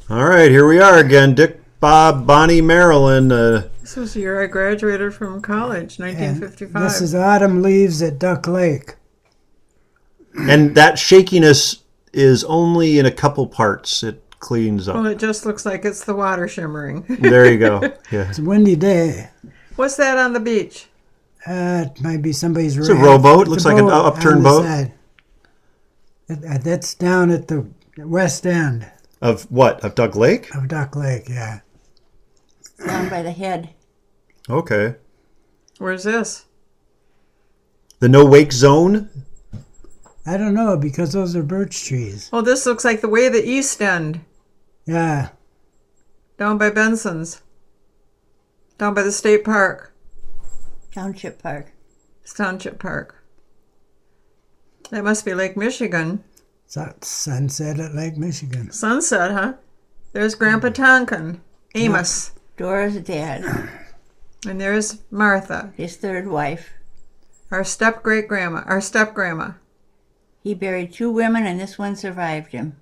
All right, here we are again. Dick, Bob, Bonnie, Marilyn. This was the year I graduated from college, 1955. And this is Autumn Leaves at Duck Lake. And that shakiness is only in a couple parts. It cleans up. Well, it just looks like it's the water shimmering. There you go. Yeah. It's a windy day. What's that on the beach? It might be somebody's It's a raft. rowboat. Looks like an on upturned the boat. side. That's down at the west end Of what? Of Duck Lake? of Duck Lake, yeah. Down by the head. Okay. Where's this? The no wake zone? I don't know, because those are birch trees. Oh, this looks like the way the East End, Yeah. down by Benson's, down by the state park, Township Park. it's Township Park. That must be Lake Michigan. It's at sunset at Lake Michigan. Sunset, huh? There's Grandpa Tonkin, Amos, Dora's dad. and there's Martha, His third wife. our step-grandma. He buried 2 women and this one survived him.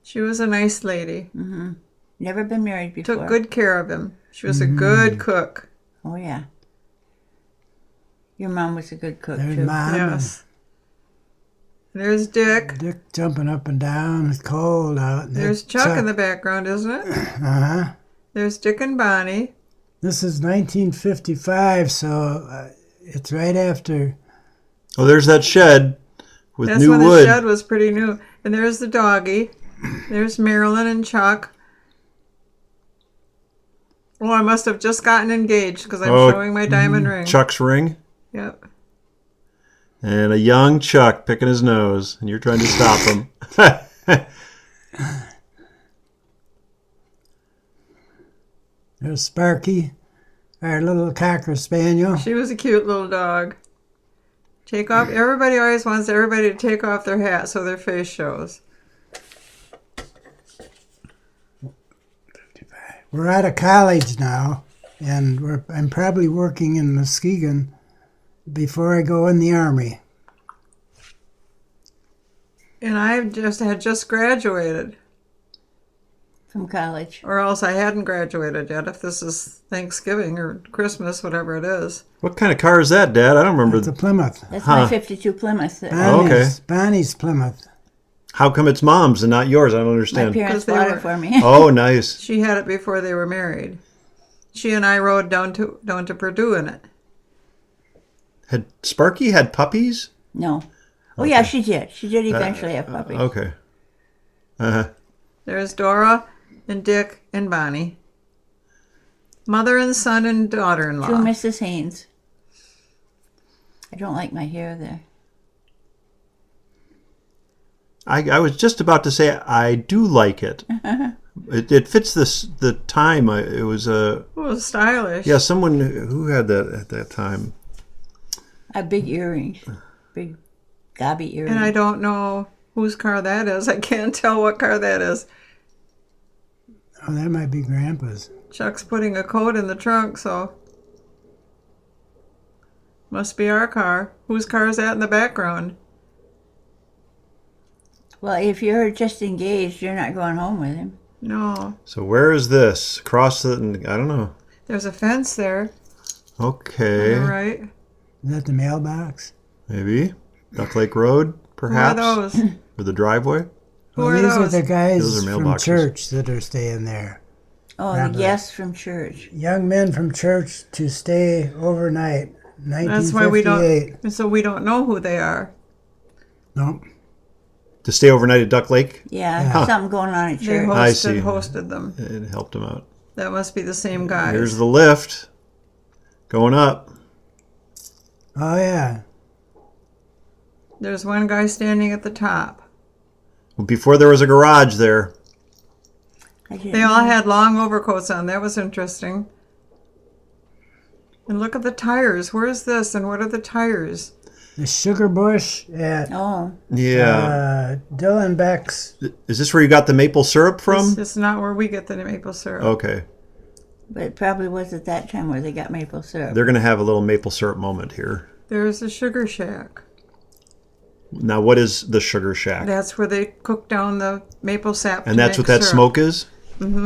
She was a nice lady. Never been married before. Took good care of him. She was a good cook. Oh, yeah. Your mom was a good cook, There's too. Mom. Yes. There's Dick. And Dick jumping up and down. It's cold out. And There's Chuck in the background, isn't it? Uh-huh. There's Dick and Bonnie. This is 1955, so it's right after. Oh, there's that shed with That's new when the wood. shed was pretty new. And there's the doggy. There's Marilyn and Chuck. Oh, I must have just gotten engaged because I'm showing my diamond ring. Chuck's ring. Yep. And a young Chuck picking his nose. And you're trying to stop him. There's Sparky, our little Cocker Spaniel. She was a cute little dog. Take off. Everybody always wants everybody to take off their hat so their face shows. We're out of college now, and I'm probably working in Muskegon before I go in the Army. And I had just graduated. From college. Or else I hadn't graduated yet, if this is Thanksgiving or Christmas, whatever it is. What kind of car is that, Dad? I don't remember. It's a Plymouth. That's my 52 Plymouth. Bonnie's Plymouth. How come it's Mom's and not yours? I don't My understand. parents 'Cause they bought were- it for me. Oh, nice. She had it before they were married. She and I rode down to Purdue in it. Had Sparky had puppies? No. Oh, yeah, she did. She did eventually have puppies. Okay. There's Dora and Dick and Bonnie. Mother and son and To daughter-in-law. Mrs. Haynes. I don't like my hair there. I was just about to say I do like it. It fits the time. It was It was stylish. yeah, someone who had that at that time. I have big earrings. Big gobby earrings. And I don't know whose car that is. I can't tell what car that is. Oh, that might be Grandpa's. Chuck's putting a coat in the trunk, so must be our car. Whose car is that in the background? Well, if you're just engaged, you're not going home with him. No. So where is this? Across the I don't know. There's a fence there. Okay. All right. Is that the mailbox? Maybe Duck Lake Road, perhaps, Who are those? or the driveway. Who Well, are these those? are the guys Those are from mailboxes. church that are staying there. Oh, Rabbi. the guests from church. Young men from church to stay overnight. 1958. That's why we don't. So we don't know who they are. Nope. To stay overnight at Duck Lake, Yeah, Huh. something going on at They church. I see. hosted them. it helped him out. That must be the same guys. Here's the lift going up. Oh, yeah. There's one guy standing at the top. Before there was a garage there. I didn't They all know. had long overcoats on. That was interesting. And look at the tires. Where is this? And what are the tires? The sugar bush at Oh, Yeah. Dylan Beck's. Is this where you got the maple syrup from? This is not where we get the maple syrup. Okay. but it probably was at that time where they got maple syrup. They're going to have a little maple syrup moment here. There's the Sugarshack. Now, what is the Sugarshack? That's where they cook down the maple sap. And that's what that smoke is?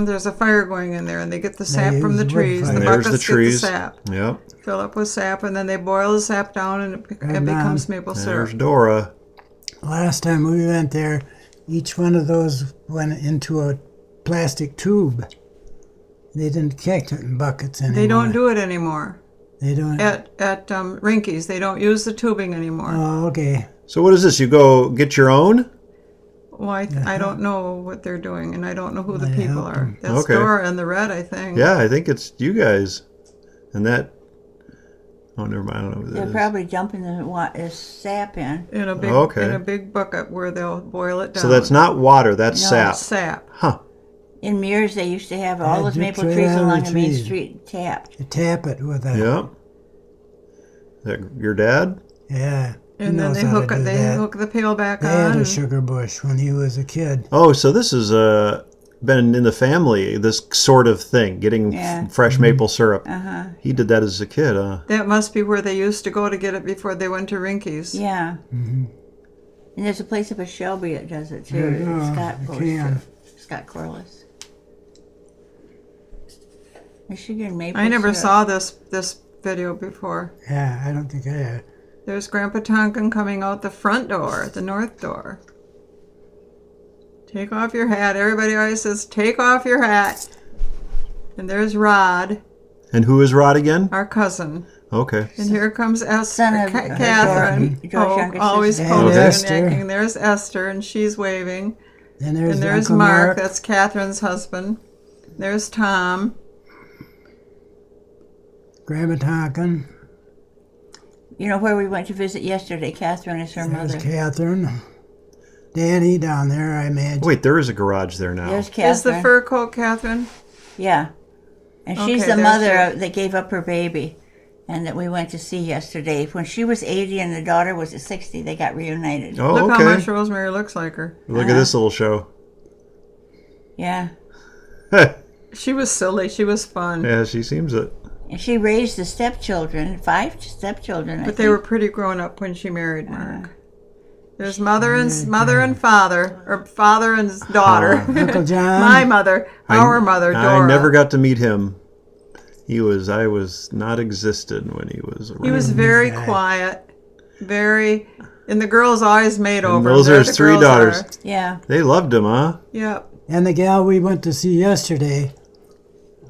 There's a fire going in there, and they get the sap use from the wood trees. fire. The There's buckets the trees. get the sap. Yep. Fill up with sap, and then they boil the sap down, and it becomes maple There's syrup. Dora. Last time we went there, each one of those went into a plastic tube. They didn't catch it in buckets anymore. They don't do it anymore. They don't. At Rinky's, they don't use the tubing anymore. Oh, okay. So what is this? You go get your own? Well, I don't know what they're doing, and I don't know who the Might people help are. them. That's Okay. Dora and the Red, I think. Yeah, I think it's you guys. And that. Oh, never mind. I don't know who that They're is. probably dumping the sap in. In a big Okay. in a big bucket where they'll boil it down. So that's not water. That's No, sap. sap. Huh. In Mears, they used to have all Yeah, those drips maple right trees out of along the the main trees. street tapped. You tap it with a. Yep. That your dad? Yeah. he And then knows they how to hook do it. They that. hook the pail back They had on. a sugar bush when he was a kid. Oh, so this has been in the family, this sort of thing, getting Yeah. fresh maple syrup. Uh-huh. He did that as a kid, huh? That must be where they used to go to get it before they went to Rinky's. Yeah. And there's a place up at Shelby that does it too. Yeah, Scott you goes can. to. Scott Corliss. Michigan maple I never syrup. saw this video before. Yeah, I don't think I had. There's Grandpa Tonkin coming out the front door, the north door. Take off your hat. Everybody always says, take off your hat. And there's Rod, And who is Rod again? our cousin. Okay. And here comes Son of Catherine. George's younger Always sister. posing And and Esther. yanking. There's Esther, and she's waving. And there's, And there's Uncle Mark. Mark. That's Catherine's husband. There's Tom. Grandma Tonkin. You know where we went to visit yesterday? Catherine is her There's mother. Catherine. Danny down there, I imagine. Wait, there is a garage there now. There's Catherine. Is the fur coat Catherine? Yeah. And she's Okay, the there's mother her. that gave up her baby and that we went to see yesterday. When she was 80 and the daughter was at 60, they got reunited. Oh, Look okay. how much Rosemary looks like her. Look at this little show. Yeah. She was silly. She was fun. Yeah, she seems it. And she raised the stepchildren, 5 stepchildren. But they were pretty grown up when she married Mark. There's mother and father, or father and his daughter. Uncle John. My mother, our mother, Dora. I never got to meet him. I was not existed when he was around. He was very quiet, very, and the girls always made over. those him. are There his the 3 girls daughters. are. Yeah. They loved him, huh? Yep. And the gal we went to see yesterday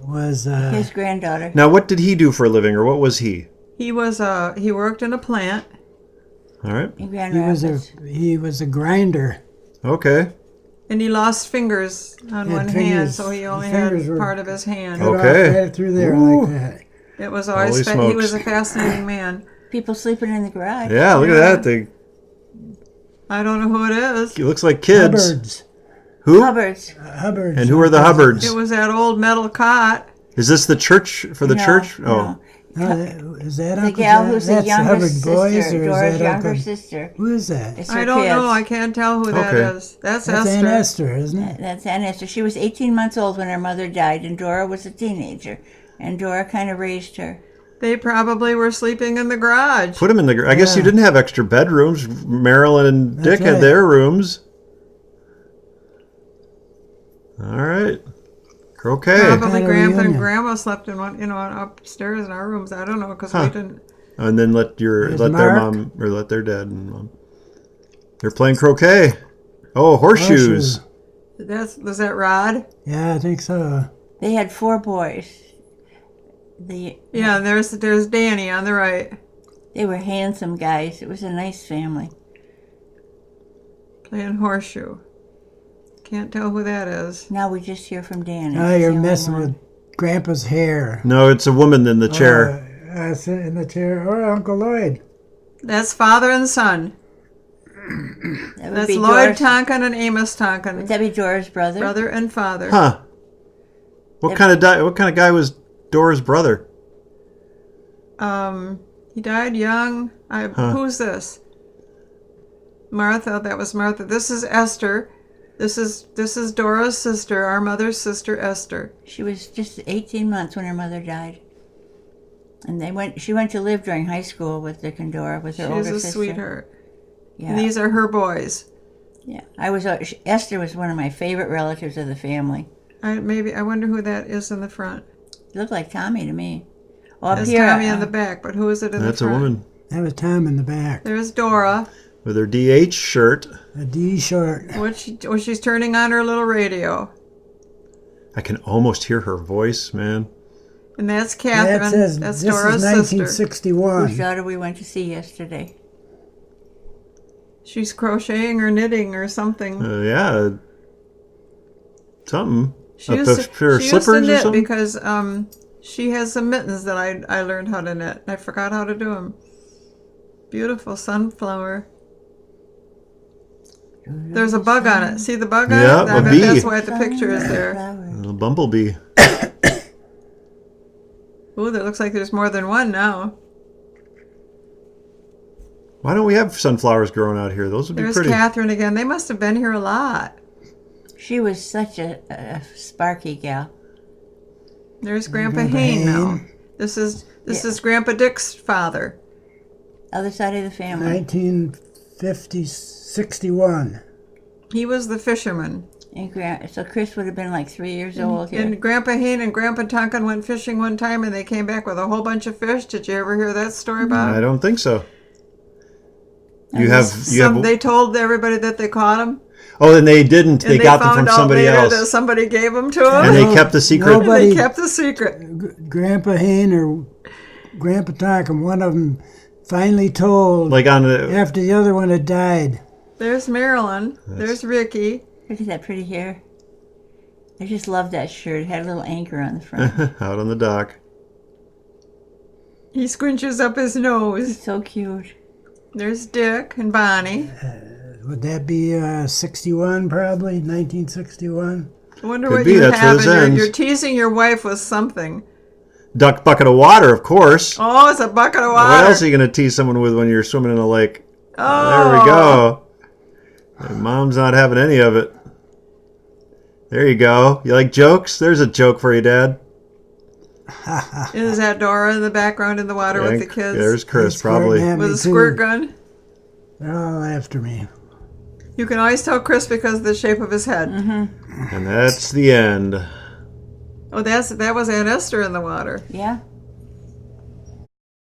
was His granddaughter. Now, what did he do for a living, or what was he? He was he worked in a plant. All right. In Grand he Rapids. was a grinder. Okay. And he lost fingers on He had one hand, fingers. so he His only had fingers were- part of his hand. Oh. Cut Okay. off right through there Ooh. like that. It was Holy always he smokes. was a fascinating man. People sleeping in the garage. Yeah, look Yeah. at that. I don't know who it is. He looks like kids. Hubbards. Who? Hubbards. Hubbards. And who are the Hubbards? It was that old metal cot. Is this the church for the No, church? no. Is that The Uncle gal John? who's the That's younger Hubbard sister, boys, or is Dora's that younger Uncle? sister. Who is that? It's I her don't kids. know. I can't tell who that Okay. is. That's That's Esther. Aunt Esther, isn't it? That's Aunt Esther. She was 18 months old when her mother died, and Dora was a teenager. And Dora kind of raised her. They probably were sleeping in the garage. Put him in the. I guess you Yeah. didn't have extra bedrooms. Marilyn and That's Dick had right. their rooms. All right. Croquet. Probably Kind of Grandpa and reunion. Grandma slept in one, upstairs in our rooms. I don't know because Huh. we didn't. And then let their There's mom Mark. or let their dad and mom. They're playing croquet. Oh, horseshoes. Was that Rod? Yeah, I think so. They had 4 boys. Yeah, and there's Danny on the right, They were handsome guys. It was a nice family. playing horseshoe. Can't tell who that is. Now we just hear from Danny. Oh, She's you're the only messing one. with Grandpa's hair. No, it's a woman in the chair. I sit in the chair. Or Uncle Lloyd. That's father and son. That would That's be Lloyd Dora's, Tonkin and Amos Would Tonkin, that be Dora's brother? brother and father. Huh. What kind of guy was Dora's brother? He died young. Who's this? Martha. That was Martha. This is Esther. This is Dora's sister, our mother's sister, Esther. She was just 18 months when her mother died. And she went to live during high school with Dick and Dora, with her She's older a sister. sweetheart. Yeah. And these are her boys. Yeah. Esther was one of my favorite relatives of the family. I wonder who that is in the front. It looked like Tommy to me. Oh, up There's here. Tommy in the back, but who is it in That's the a front? woman That was Tom in the back. There's Dora. with her DH shirt. A D short. She's turning on her little radio. I can almost hear her voice, man. And that's Catherine. That says That's this Dora's is sister. 1961. Whose daughter we went to see yesterday. She's crocheting or knitting or something. Yeah. Something. She A used pair of she used to slippers or knit something? because she has some mittens that I learned how to knit. I forgot how to do them. Beautiful sunflower. There's a bug on it. See the bug on Yeah, it? a I bet bee. that's why the picture is there. A little bumblebee. Ooh, there looks like there's more than one now. Why don't we have sunflowers growing out here? Those would be There's pretty. Catherine again. They must have been here a lot. She was such a sparky gal. There's Grandpa Hayne now. This is Grandpa Dick's father. Other side of the family. 1961. He was the fisherman. And so Chris would have been like 3 years old here. And Grandpa Hayne and Grandpa Tonkin went fishing one time and they came back with a whole bunch of fish. Did you ever hear that story, Bob? I don't think so. They told everybody that they caught them. Oh, and they didn't. And They got them from found out somebody later else. that somebody gave them to And them. they kept the secret. Nobody- They kept the secret. Grandpa Hayne or Grandpa Tonkin, one of them finally told Like on the. after the other one had died. There's Marilyn. There's Ricky. Look at that pretty hair. I just love that shirt. It had a little anchor on the front. Out on the dock. He squinches up his nose. So cute. There's Dick and Bonnie. Would that be 61 probably? 1961? I wonder Could what be, you that's where have. this And ends. you're teasing your wife with something. Duck bucket of water, of course. Oh, it's a bucket of water. What else are you going to tease someone with when you're swimming in a lake? Oh. There we go. And Mom's not having any of it. There you go. You like jokes? There's a joke for you, Dad. Is that Dora in the background in the water with And the kids? There's Chris, It's probably. squirting at With me, a too. squirt gun? They're all after me. You can always tell Chris because of the shape of his head. And that's the end. Oh, that was Aunt Esther in the water. Yeah.